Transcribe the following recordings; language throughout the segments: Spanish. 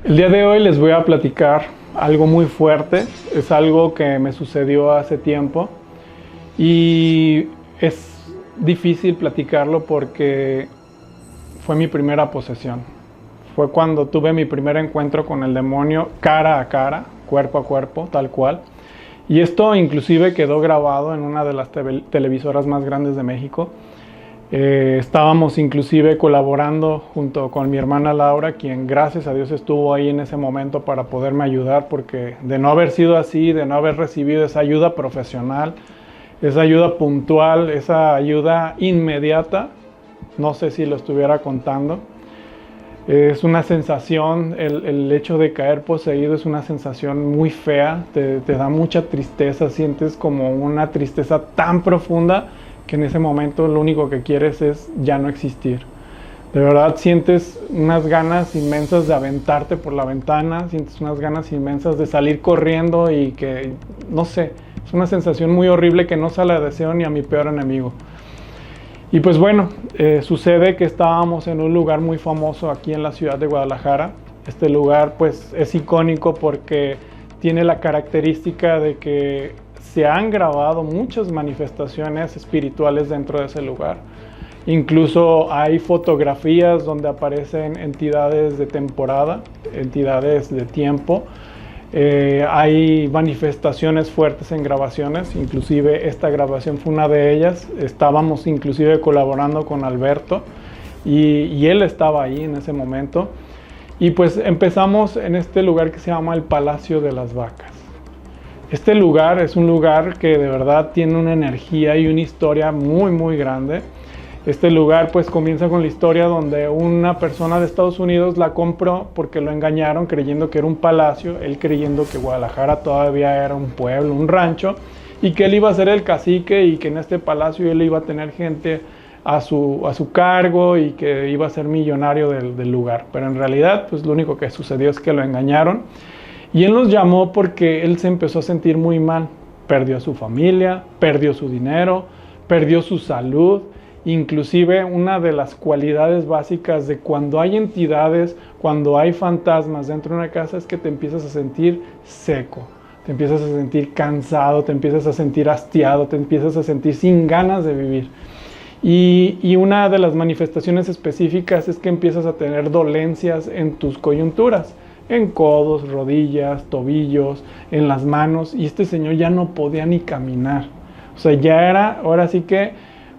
El día de hoy les voy a platicar algo muy fuerte, es algo que me sucedió hace tiempo y es difícil platicarlo porque fue mi primera posesión. Fue cuando tuve mi primer encuentro con el demonio cara a cara, cuerpo a cuerpo, tal cual. Y esto inclusive quedó grabado en una de las televisoras más grandes de México. Estábamos inclusive colaborando junto con mi hermana Laura, quien gracias a Dios estuvo ahí en ese momento para poderme ayudar, porque de no haber sido así, de no haber recibido esa ayuda profesional, esa ayuda puntual, esa ayuda inmediata, no sé si lo estuviera contando. Es una sensación, el hecho de caer poseído es una sensación muy fea, te da mucha tristeza, sientes como una tristeza tan profunda que en ese momento lo único que quieres es ya no existir. De verdad sientes unas ganas inmensas de aventarte por la ventana, sientes unas ganas inmensas de salir corriendo y que, no sé, es una sensación muy horrible que no se la deseo ni a mi peor enemigo. Y pues bueno, sucede que estábamos en un lugar muy famoso aquí en la ciudad de Guadalajara. Este lugar pues es icónico porque tiene la característica de que se han grabado muchas manifestaciones espirituales dentro de ese lugar. Incluso hay fotografías donde aparecen entidades de temporada, entidades de tiempo. Hay manifestaciones fuertes en grabaciones, inclusive esta grabación fue una de ellas. Estábamos inclusive colaborando con Alberto y él estaba ahí en ese momento. Y pues empezamos en este lugar que se llama el Palacio de las Vacas. Este lugar es un lugar que de verdad tiene una energía y una historia muy grande. Este lugar pues comienza con la historia donde una persona de Estados Unidos la compró porque lo engañaron creyendo que era un palacio, él creyendo que Guadalajara todavía era un pueblo, un rancho, y que él iba a ser el cacique y que en este palacio él iba a tener gente a su cargo y que iba a ser millonario del lugar. Pero en realidad pues lo único que sucedió es que lo engañaron. Y él nos llamó porque él se empezó a sentir muy mal. Perdió a su familia, perdió su dinero, perdió su salud. Inclusive una de las cualidades básicas de cuando hay entidades, cuando hay fantasmas dentro de una casa es que te empiezas a sentir seco, te empiezas a sentir cansado, te empiezas a sentir hastiado, te empiezas a sentir sin ganas de vivir. Y una de las manifestaciones específicas es que empiezas a tener dolencias en tus coyunturas, en codos, rodillas, tobillos, en las manos, y este señor ya no podía ni caminar. O sea, ya era, ahora sí que,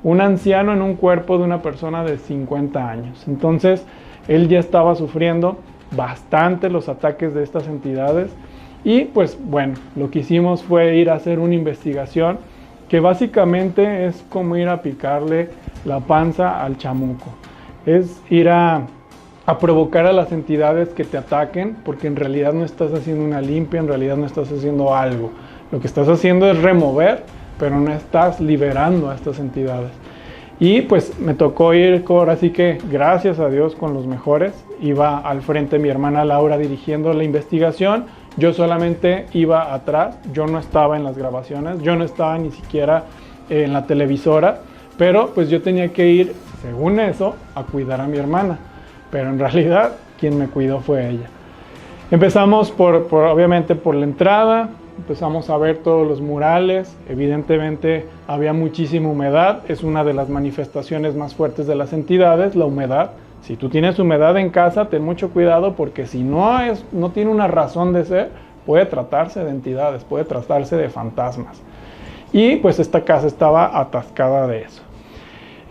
un anciano en un cuerpo de una persona de 50 años. Entonces, él ya estaba sufriendo bastante los ataques de estas entidades, y pues bueno, lo que hicimos fue ir a hacer una investigación, que básicamente es como ir a picarle la panza al chamuco. Es ir a provocar a las entidades que te ataquen, porque en realidad no estás haciendo una limpia, en realidad no estás haciendo algo. Lo que estás haciendo es remover, pero no estás liberando a estas entidades. Y pues me tocó ir, ahora sí que gracias a Dios, con los mejores. Iba al frente mi hermana Laura dirigiendo la investigación, yo solamente iba atrás, yo no estaba en las grabaciones, yo no estaba ni siquiera en la televisora, pero pues yo tenía que ir, según eso, a cuidar a mi hermana. Pero en realidad quien me cuidó fue ella. Empezamos obviamente por la entrada, empezamos a ver todos los murales, evidentemente había muchísima humedad, es una de las manifestaciones más fuertes de las entidades, la humedad. Si tú tienes humedad en casa, ten mucho cuidado porque si no tiene una razón de ser, puede tratarse de entidades, puede tratarse de fantasmas. Y pues esta casa estaba atascada de eso.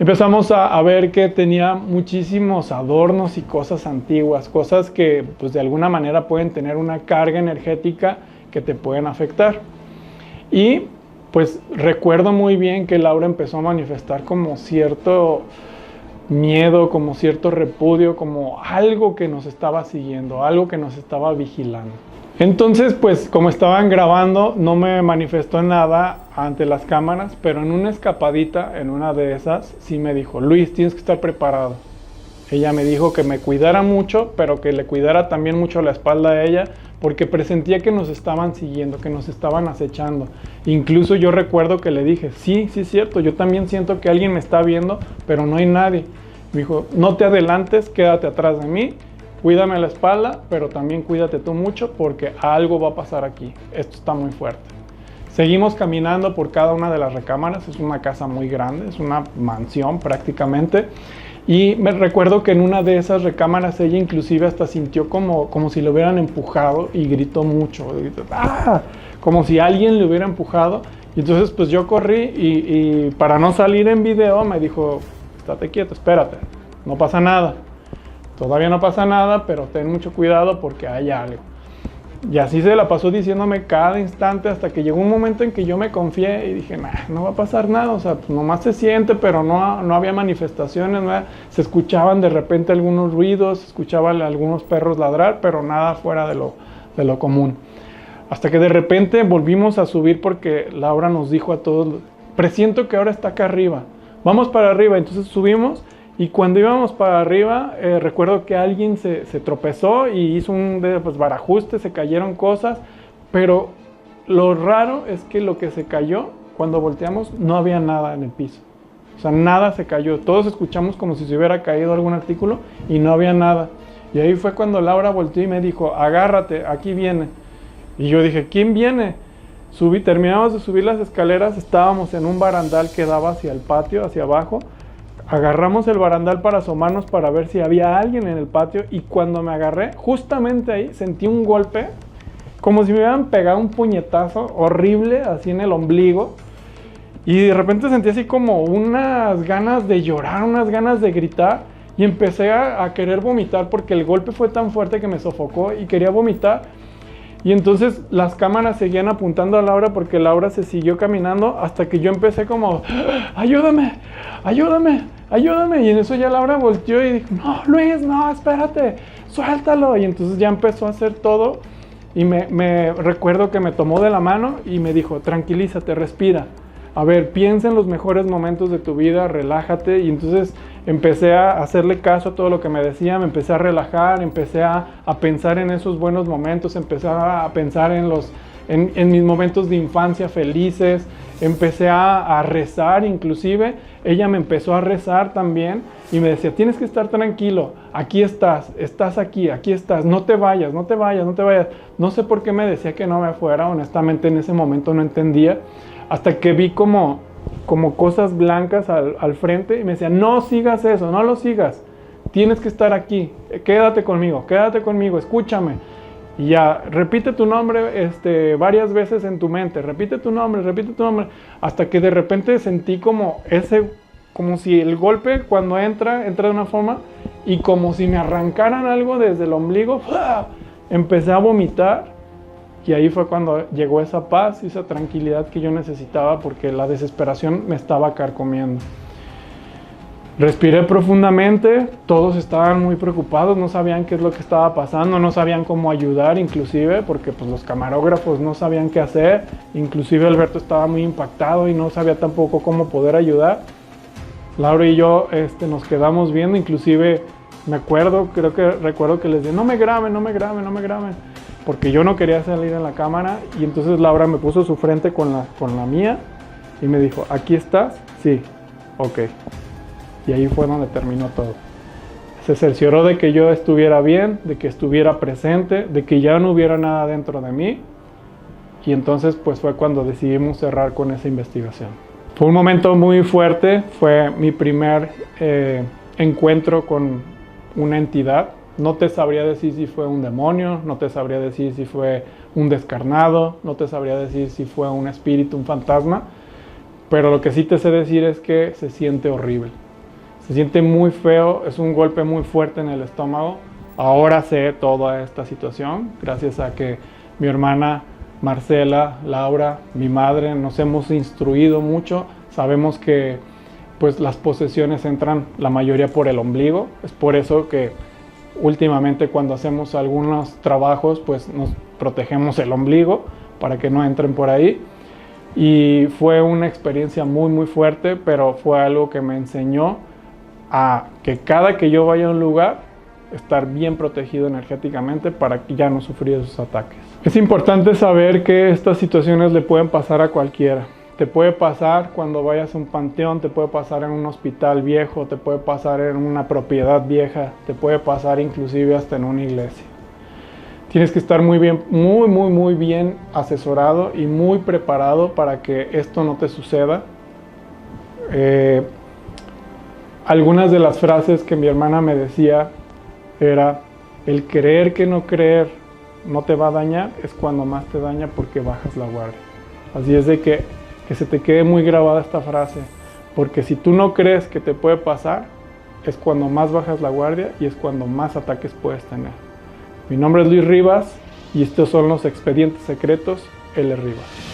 Empezamos a ver que tenía muchísimos adornos y cosas antiguas, cosas que pues de alguna manera pueden tener una carga energética que te pueden afectar. Y pues recuerdo muy bien que Laura empezó a manifestar como cierto miedo, como cierto repudio, como algo que nos estaba siguiendo, algo que nos estaba vigilando. Entonces, pues como estaban grabando, no me manifestó nada ante las cámaras, pero en una escapadita, en una de esas, sí me dijo: Luis, tienes que estar preparado. Ella me dijo que me cuidara mucho, pero que le cuidara también mucho la espalda a ella, porque presentía que nos estaban siguiendo, que nos estaban acechando. Incluso yo recuerdo que le dije: sí es cierto, yo también siento que alguien me está viendo, pero no hay nadie. Me dijo: no te adelantes, quédate atrás de mí cuídame la espalda, pero también cuídate tú mucho porque algo va a pasar aquí, esto está muy fuerte. Seguimos caminando por cada una de las recámaras, es una casa muy grande, es una mansión prácticamente. Y me recuerdo que en una de esas recámaras ella inclusive hasta sintió como si le hubieran empujado y gritó mucho, ¡ah! Como si alguien le hubiera empujado. Y entonces pues yo corrí y para no salir en video me dijo, estate quieto, espérate, no pasa nada. Todavía no pasa nada, pero ten mucho cuidado porque hay algo. Y así se la pasó diciéndome cada instante hasta que llegó un momento en que yo me confié y dije, nah, no va a pasar nada, o sea, pues nomás se siente, pero no había manifestaciones, se escuchaban de repente algunos ruidos, se escuchaban algunos perros ladrar, pero nada fuera de lo común. Hasta que de repente volvimos a subir porque Laura nos dijo a todos, presiento que ahora está acá arriba, vamos para arriba, entonces subimos. Y cuando íbamos para arriba, recuerdo que alguien se tropezó y hizo un barajuste, se cayeron cosas, pero lo raro es que lo que se cayó, cuando volteamos, no había nada en el piso. O sea, nada se cayó. Todos escuchamos como si se hubiera caído algún artículo y no había nada. Y ahí fue cuando Laura volteó y me dijo, agárrate, aquí viene. Y yo dije, ¿quién viene? Terminamos de subir las escaleras, estábamos en un barandal que daba hacia el patio, hacia abajo. Agarramos el barandal para asomarnos para ver si había alguien en el patio y cuando me agarré, justamente ahí sentí un golpe, como si me hubieran pegado un puñetazo horrible así en el ombligo y de repente sentí así como unas ganas de llorar, unas ganas de gritar y empecé a querer vomitar porque el golpe fue tan fuerte que me sofocó y quería vomitar. Y entonces las cámaras seguían apuntando a Laura porque Laura se siguió caminando hasta que yo empecé como, ayúdame, ayúdame, ayúdame. Y en eso ya Laura volteó y dijo, no, Luis, no, espérate, suéltalo. Y entonces ya empezó a hacer todo y me recuerdo que me tomó de la mano y me dijo, tranquilízate, respira. A ver, piensa en los mejores momentos de tu vida, relájate. Y entonces empecé a hacerle caso a todo lo que me decía, me empecé a relajar, empecé a pensar en esos buenos momentos, empecé a pensar en mis momentos de infancia felices, empecé a rezar inclusive. Ella me empezó a rezar también y me decía, tienes que estar tranquilo, aquí estás aquí estás, no te vayas, no te vayas, no te vayas. No sé por qué me decía que no me fuera, honestamente en ese momento no entendía. Hasta que vi como cosas blancas al frente y me decía, no sigas eso, no lo sigas, tienes que estar aquí, quédate conmigo, escúchame. Y ya, repite tu nombre varias veces en tu mente, repite tu nombre, hasta que de repente sentí como si el golpe cuando entra de una forma y como si me arrancaran algo desde el ombligo, ¡fua! Empecé a vomitar. Y ahí fue cuando llegó esa paz y esa tranquilidad que yo necesitaba porque la desesperación me estaba carcomiendo. Respiré profundamente, todos estaban muy preocupados, no sabían qué es lo que estaba pasando, no sabían cómo ayudar inclusive, porque pues, los camarógrafos no sabían qué hacer, inclusive Alberto estaba muy impactado y no sabía tampoco cómo poder ayudar. Laura y yo nos quedamos viendo, inclusive recuerdo que les dije, no me graben, porque yo no quería salir en la cámara y entonces Laura me puso su frente con la mía y me dijo, ¿aquí estás? Sí, ok. Y ahí fue donde terminó todo. Se cercioró de que yo estuviera bien, de que estuviera presente, de que ya no hubiera nada dentro de mí y entonces pues fue cuando decidimos cerrar con esa investigación. Fue un momento muy fuerte, fue mi primer encuentro con una entidad. No te sabría decir si fue un demonio, no te sabría decir si fue un descarnado, no te sabría decir si fue un espíritu, un fantasma, pero lo que sí te sé decir es que se siente horrible. Se siente muy feo, es un golpe muy fuerte en el estómago. Ahora sé toda esta situación, gracias a que mi hermana Marcela, Laura, mi madre, nos hemos instruido mucho. Sabemos que pues, las posesiones entran la mayoría por el ombligo, es por eso que últimamente cuando hacemos algunos trabajos pues nos protegemos el ombligo para que no entren por ahí y fue una experiencia muy muy fuerte, pero fue algo que me enseñó a que cada que yo vaya a un lugar estar bien protegido energéticamente para que ya no sufrir esos ataques. Es importante saber que estas situaciones le pueden pasar a cualquiera. Te puede pasar cuando vayas a un panteón, te puede pasar en un hospital viejo, te puede pasar en una propiedad vieja, te puede pasar inclusive hasta en una iglesia. Tienes que estar muy bien, muy bien asesorado y muy preparado para que esto no te suceda. Algunas de las frases que mi hermana me decía era: el creer que no creer no te va a dañar es cuando más te daña, porque bajas la guardia. Así es de que se te quede muy grabada esta frase, porque si tú no crees que te puede pasar, es cuando más bajas la guardia y es cuando más ataques puedes tener. Mi nombre es Luis Rivas y estos son los Expedientes Secretos L. Rivas.